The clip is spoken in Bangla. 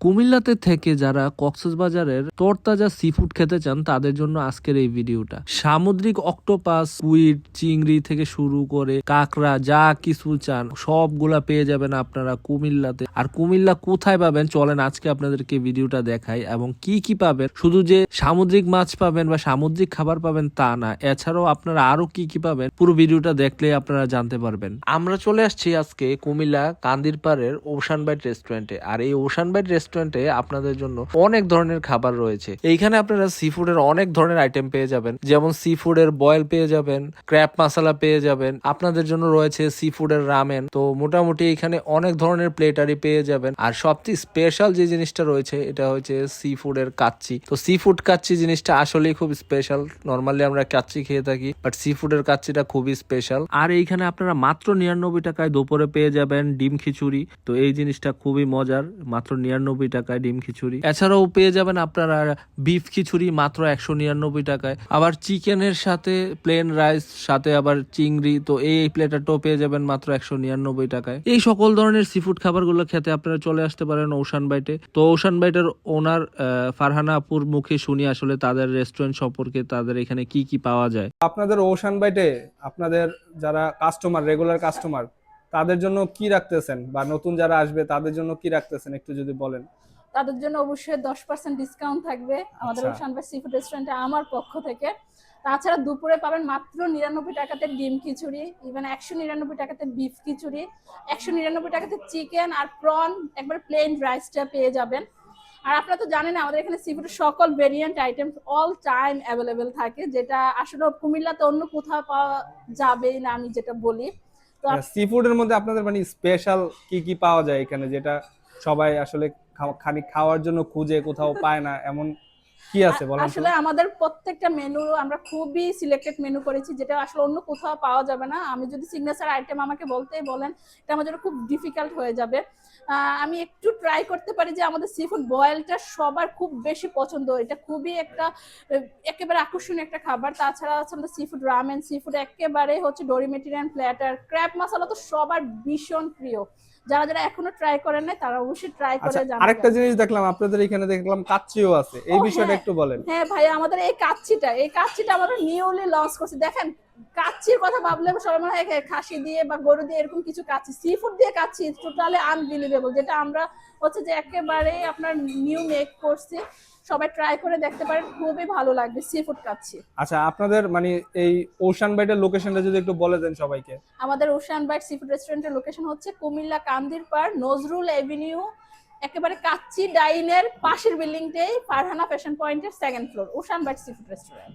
কুমিল্লাতে থেকে যারা কক্সবাজারের তরতাজা সি ফুড খেতে চান তাদের জন্য আজকের এই ভিডিওটা। সামুদ্রিক অক্টোপাস, স্কুইড, চিংড়ি থেকে শুরু করে কাঁকড়া, যা কিছু চান সবগুলা পেয়ে যাবেন আপনারা কুমিল্লাতে। আর কুমিল্লা কোথায় পাবেন চলেন আজকে আপনাদেরকে ভিডিওটা দেখাই, এবং কি কি পাবেন। শুধু যে সামুদ্রিক মাছ পাবেন বা সামুদ্রিক খাবার পাবেন তা না, এছাড়াও আপনারা আরো কি কি পাবেন পুরো ভিডিওটা দেখলে আপনারা জানতে পারবেন। আমরা চলে আসছি আজকে কুমিল্লা কান্দিরপাড়ের ওশান বাইট রেস্টুরেন্টে। আর এই ওশান বাইট রেস্টুরেন্টে আপনাদের জন্য অনেক ধরনের খাবার রয়েছে। এইখানে আপনারা সি ফুডের অনেক ধরনের আইটেম পেয়ে যাবেন, যেমন সি ফুডের বয়েল পেয়ে যাবেন, ক্র্যাব মশলা পেয়ে যাবেন, আপনাদের জন্য রয়েছে সি ফুডের রামেন। তো মোটামুটি এখানে অনেক ধরনের প্লেটারি পেয়ে যাবেন। আর সবচেয়ে স্পেশাল যে জিনিসটা রয়েছে এটা হচ্ছে সি ফুডের কাচ্চি। তো সি ফুড কাচ্চি জিনিসটা আসলেই খুব স্পেশাল। নর্মালি আমরা কাচ্চি খেয়ে থাকি, বাট সি ফুডের কাচ্চিটা খুবই স্পেশাল। আর এইখানে আপনারা মাত্র 99 টাকায় দুপুরে পেয়ে যাবেন ডিম খিচুড়ি। তো এই জিনিসটা খুবই মজার, মাত্র 99 টাকায় ডিম খিচুড়ি। এছাড়াও পেয়ে যাবেন আপনারা বিফ খিচুড়ি মাত্র 199 টাকায়। আবার চিকেনের সাথে প্লেন রাইস, সাথে আবার চিংড়ি, তো এই প্লেটারটাও পেয়ে যাবেন মাত্র 199 টাকায়। এই সকল ধরনের সিফুড খাবারগুলো খেতে আপনারা চলে আসতে পারেন ওশান বাইটে। তো ওশান বাইটের ওনার ফারহানা আপুর মুখে শুনি আসলে তাদের রেস্টুরেন্ট সম্পর্কে, তাদের এখানে কি কি পাওয়া যায়। আপনাদের ওশান বাইটে আপনাদের যারা কাস্টমার, রেগুলার কাস্টমার, তাদের জন্য কি রাখতেছেন, বা নতুন যারা আসবে তাদের জন্য কি রাখতেছেন একটু যদি বলেন। তাদের জন্য অবশ্যই 10% ডিসকাউন্ট থাকবে আমাদের আচ্ছা। ওশান বাইট সি ফুড রেস্টুরেন্টে আমার পক্ষ থেকে। তাছাড়া দুপুরে পাবেন মাত্র 99 টাকাতে ডিম খিচুড়ি, ইভেন 199 টাকাতে বিফ খিচুড়ি, 199 টাকাতে চিকেন আর প্রন একবার প্লেন রাইসটা পেয়ে যাবেন। আর আপনারা তো জানেন আমাদের এখানে সি ফুডের সকল variant item all time available থাকে, যেটা আসলে কুমিল্লাতে অন্য কোথাও পাওয়া যাবেই না, আমি যেটা বলি। তো সি ফুডের মধ্যে আপনাদের মানে স্পেশাল কি কি পাওয়া যায় এখানে, যেটা সবাই আসলে খালি খাওয়ার জন্য খুঁজে কোথাও পায় না, এমন কি আছে বলেন তো? আসলে আমাদের প্রত্যেকটা মেনু আমরা খুবই সিলেক্টেড মেনু করেছি, যেটা আসলে অন্য কোথাও পাওয়া যাবে না। আমি যদি সিগনেচার আইটেম আমাকে বলতেই বলেন, এটা আমার জন্য খুব ডিফিকাল্ট হয়ে যাবে। আমি একটু ট্রাই করতে পারি যে আমাদের সি ফুড বয়েলটা সবার খুব বেশি পছন্দ, এটা খুবই একটা একেবারে আকর্ষণীয় একটা খাবার। তাছাড়া হচ্ছে আমাদের sea food ramen, sea food একেবারে হচ্ছে ডোরিমেটিরিয়ান প্ল্যাটার, ক্র্যাব মশলা তো সবার ভীষণ প্রিয়। যারা যারা এখনো ট্রাই করেন নাই তারা অবশ্যই ট্রাই করে আচ্ছা, জানতে আরেকটা পারেন। জিনিস দেখলাম আপনাদের এখানে, দেখলাম কাচ্চিও আছে, এই বিষয়টা হ্যাঁ একটু বলেন। হ্যাঁ ভাই, আমাদের এই কাচ্চিটা আমরা নিউলি লঞ্চ করছি। দেখেন, কাচ্চির কথা ভাবলে সবাই মনে হয় খাসি দিয়ে বা গরু দিয়ে এরকম কিছু কাচ্চি, সি ফুড দিয়ে কাচ্চি টোটালি আনবিলিভেবল, যেটা আমরা হচ্ছে যে একেবারে আপনার নিউ মেক করছি। সবাই ট্রাই করে দেখতে পারেন, খুবই ভালো লাগবে সি ফুড কাচ্চি। আচ্ছা, আপনাদের মানে এই ওশান বাইটের লোকেশনটা যদি একটু বলে দেন সবাইকে। আমাদের ওশান বাইট সি ফুড রেস্টুরেন্টের লোকেশন হচ্ছে কুমিল্লা কান্দিরপাড় নজরুল এভিনিউ, একেবারে কাচ্চি ডাইনের পাশের বিল্ডিংটাই ফারহানা ফ্যাশন পয়েন্টের second floor, ocean bite sea food restaurant.